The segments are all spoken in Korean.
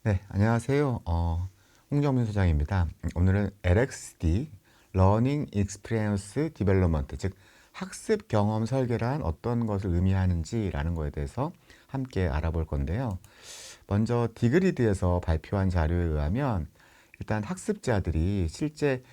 네, 안녕하세요. 홍정민 소장입니다. 오늘은 LXD, Learning Experience Development, 즉 학습 경험 설계란 어떤 것을 의미하는지라는 것에 대해서 함께 알아볼 건데요. 먼저 디그리드에서 발표한 자료에 의하면 일단 학습자들이 실제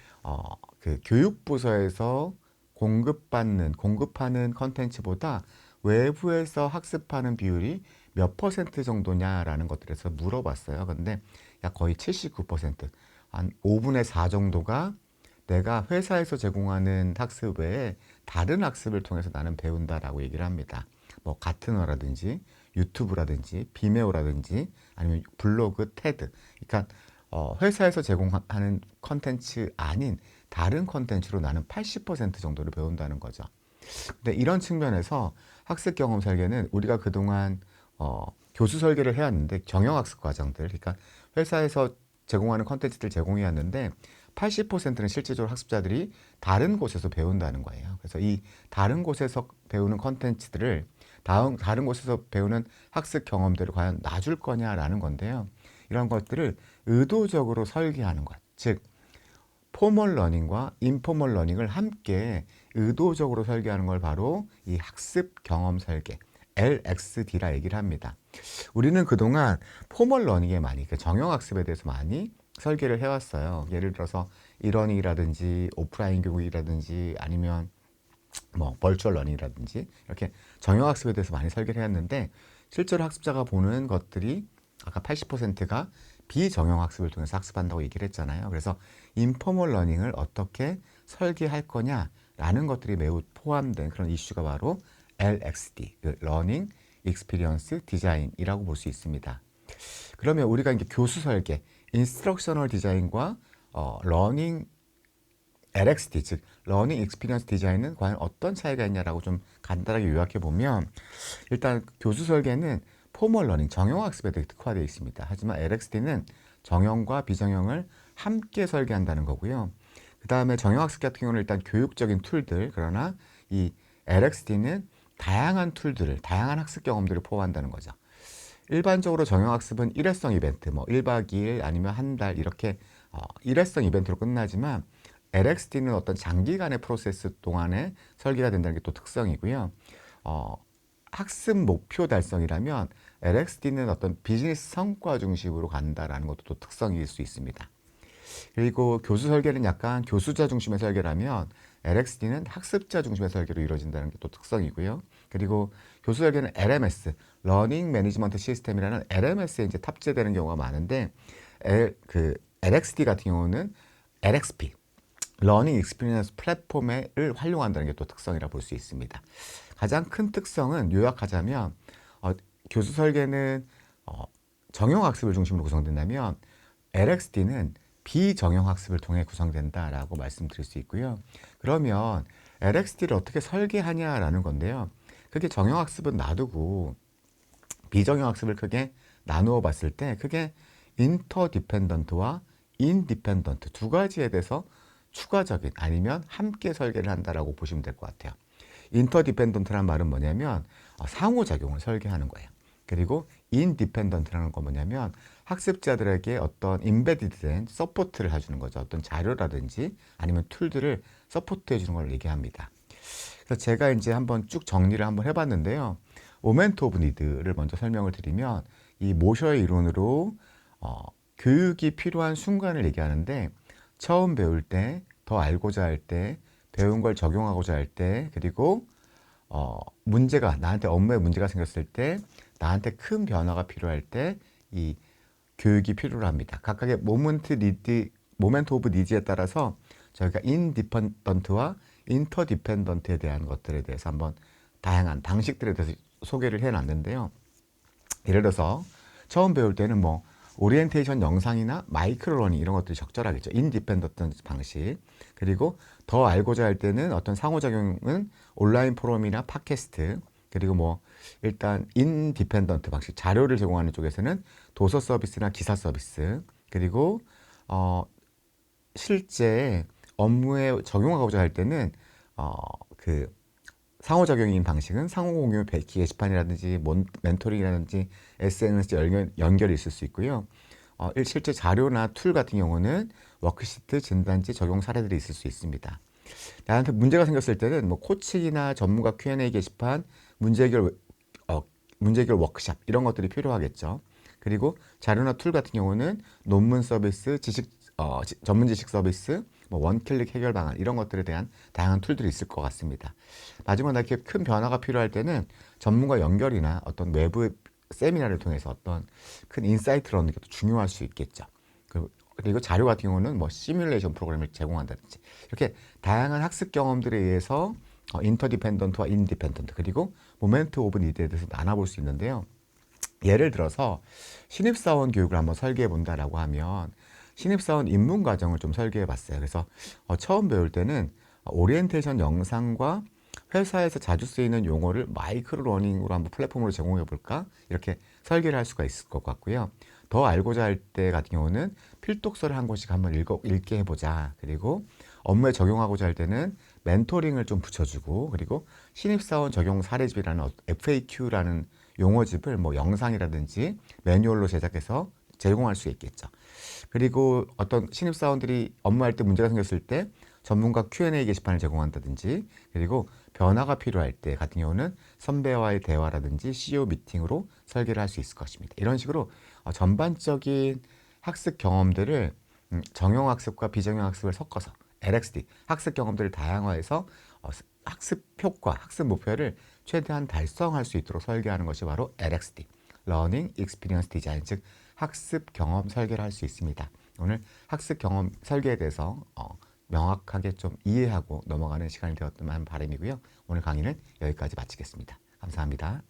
그 교육부서에서 공급하는 컨텐츠보다 외부에서 학습하는 비율이 몇 퍼센트 정도냐라는 것들에서 물어봤어요. 근데 약 거의 79%, 한 5분의 4 정도가 내가 회사에서 제공하는 학습 외에 다른 학습을 통해서 나는 배운다라고 얘기를 합니다. 뭐 가트너라든지 유튜브라든지 비메오라든지 아니면 블로그, 테드. 그러니까 회사에서 제공하는 컨텐츠 아닌 다른 컨텐츠로 나는 80% 정도를 배운다는 거죠. 근데 이런 측면에서 학습 경험 설계는 우리가 그동안 교수 설계를 해왔는데 경영학습 과정들, 그러니까 회사에서 제공하는 컨텐츠들 제공해왔는데 80%는 실제적으로 학습자들이 다른 곳에서 배운다는 거예요. 그래서 이 다른 곳에서 배우는 컨텐츠들을 다른 곳에서 배우는 학습 경험들을 과연 놔줄 거냐라는 건데요. 이런 것들을 의도적으로 설계하는 것, 즉 포멀 러닝과 인포멀 러닝을 함께 의도적으로 설계하는 걸 바로 이 학습 경험 설계, LXD라 얘기를 합니다. 우리는 그동안 포멀 러닝에 많이, 그 정형 학습에 대해서 많이 설계를 해왔어요. 예를 들어서 이러닝이라든지 오프라인 교육이라든지 아니면 뭐 벌추얼 러닝이라든지 이렇게 정형 학습에 대해서 많이 설계를 해왔는데 실제로 학습자가 보는 것들이 아까 80%가 비정형 학습을 통해서 학습한다고 얘기를 했잖아요. 그래서 인포멀 러닝을 어떻게 설계할 거냐라는 것들이 매우 포함된 그런 이슈가 바로 LXD, 그 Learning Experience Design이라고 볼 수 있습니다. 그러면 우리가 이제 교수 설계, 인스트럭셔널 디자인과 러닝 LXD, 즉 러닝 익스피리언스 디자인은 과연 어떤 차이가 있냐라고 좀 간단하게 요약해 보면 일단 교수 설계는 포멀 러닝, 정형 학습에 되게 특화되어 있습니다. 하지만 LXD는 정형과 비정형을 함께 설계한다는 거고요. 그 다음에 정형 학습 같은 경우는 일단 교육적인 툴들, 그러나 이 LXD는 다양한 툴들을, 다양한 학습 경험들을 포함한다는 거죠. 일반적으로 정형 학습은 일회성 이벤트, 뭐 1박 2일 아니면 한 달 이렇게 일회성 이벤트로 끝나지만 LXD는 어떤 장기간의 프로세스 동안에 설계가 된다는 게 또 특성이고요. 어, 학습 목표 달성이라면 LXD는 어떤 비즈니스 성과 중심으로 간다라는 것도 또 특성일 수 있습니다. 그리고 교수 설계는 약간 교수자 중심의 설계라면 LXD는 학습자 중심의 설계로 이루어진다는 게 또 특성이고요. 그리고 교수 설계는 LMS, 러닝 매니지먼트 시스템이라는 LMS에 이제 탑재되는 경우가 많은데 그 LXD 같은 경우는 LXP, 러닝 익스피리언스 플랫폼을 활용한다는 게 또 특성이라 볼 수 있습니다. 가장 큰 특성은 요약하자면 교수 설계는 정형 학습을 중심으로 구성된다면 LXD는 비정형 학습을 통해 구성된다라고 말씀드릴 수 있고요. 그러면 LXD를 어떻게 설계하냐라는 건데요. 그게 정형 학습은 놔두고 비정형 학습을 크게 나누어 봤을 때 크게 인터디펜던트와 인디펜던트 두 가지에 대해서 추가적인 아니면 함께 설계를 한다라고 보시면 될 것 같아요. 인터디펜던트란 말은 뭐냐면 상호작용을 설계하는 거예요. 그리고 인디펜던트라는 건 뭐냐면 학습자들에게 어떤 인베디드된 서포트를 해주는 거죠. 어떤 자료라든지 아니면 툴들을 서포트 해주는 걸 얘기합니다. 그래서 제가 이제 한번 쭉 정리를 한번 해봤는데요. 모멘트 오브 니드를 먼저 설명을 드리면 이 모셔의 이론으로 교육이 필요한 순간을 얘기하는데 처음 배울 때, 더 알고자 할 때, 배운 걸 적용하고자 할 때, 그리고 문제가 나한테 업무에 문제가 생겼을 때, 나한테 큰 변화가 필요할 때 이 교육이 필요로 합니다. 각각의 모멘트 오브 니즈에 따라서 저희가 인디펜던트와 인터디펜던트에 대한 것들에 대해서 한번 다양한 방식들에 대해서 소개를 해놨는데요. 예를 들어서 처음 배울 때는 뭐 오리엔테이션 영상이나 마이크로러닝 이런 것들이 적절하겠죠. 인디펜던트 방식. 그리고 더 알고자 할 때는 어떤 상호작용은 온라인 포럼이나 팟캐스트. 그리고 뭐 일단 인디펜던트 방식 자료를 제공하는 쪽에서는 도서 서비스나 기사 서비스. 그리고 실제 업무에 적용하고자 할 때는 그 상호작용인 방식은 상호공유 게시판이라든지 멘토링이라든지 SNS 연결이 있을 수 있고요. 실제 자료나 툴 같은 경우는 워크시트, 진단지, 적용 사례들이 있을 수 있습니다. 나한테 문제가 생겼을 때는 뭐 코칭이나 전문가 Q&A 게시판, 문제 해결, 어, 문제 해결 워크샵 이런 것들이 필요하겠죠. 그리고 자료나 툴 같은 경우는 논문 서비스, 전문 지식 서비스, 뭐 원클릭 해결 방안 이런 것들에 대한 다양한 툴들이 있을 것 같습니다. 마지막으로 이렇게 큰 변화가 필요할 때는 전문가 연결이나 어떤 외부 세미나를 통해서 어떤 큰 인사이트를 얻는 게 또 중요할 수 있겠죠. 그리고 자료 같은 경우는 뭐 시뮬레이션 프로그램을 제공한다든지 이렇게 다양한 학습 경험들에 의해서 인터디펜던트와 인디펜던트 그리고 모멘트 오브 니드에 대해서 나눠볼 수 있는데요. 예를 들어서 신입사원 교육을 한번 설계해 본다라고 하면 신입사원 입문 과정을 좀 설계해 봤어요. 그래서 처음 배울 때는 오리엔테이션 영상과 회사에서 자주 쓰이는 용어를 마이크로 러닝으로 한번 플랫폼으로 제공해 볼까? 이렇게 설계를 할 수가 있을 것 같고요. 더 알고자 할 때 같은 경우는 필독서를 한 권씩 한번 읽게 해보자. 그리고 업무에 적용하고자 할 때는 멘토링을 좀 붙여주고, 그리고 신입사원 적용 사례집이라는 FAQ라는 용어집을 뭐 영상이라든지 매뉴얼로 제작해서 제공할 수 있겠죠. 그리고 어떤 신입사원들이 업무할 때 문제가 생겼을 때 전문가 Q&A 게시판을 제공한다든지, 그리고 변화가 필요할 때 같은 경우는 선배와의 대화라든지 CEO 미팅으로 설계를 할 수 있을 것입니다. 이런 식으로 전반적인 학습 경험들을 정형 학습과 비정형 학습을 섞어서 LXD 학습 경험들을 다양화해서 학습 효과, 학습 목표를 최대한 달성할 수 있도록 설계하는 것이 바로 LXD, Learning Experience Design, 즉 학습 경험 설계를 할 수 있습니다. 오늘 학습 경험 설계에 대해서 명확하게 좀 이해하고 넘어가는 시간이 되었다면 바람이고요. 오늘 강의는 여기까지 마치겠습니다. 감사합니다.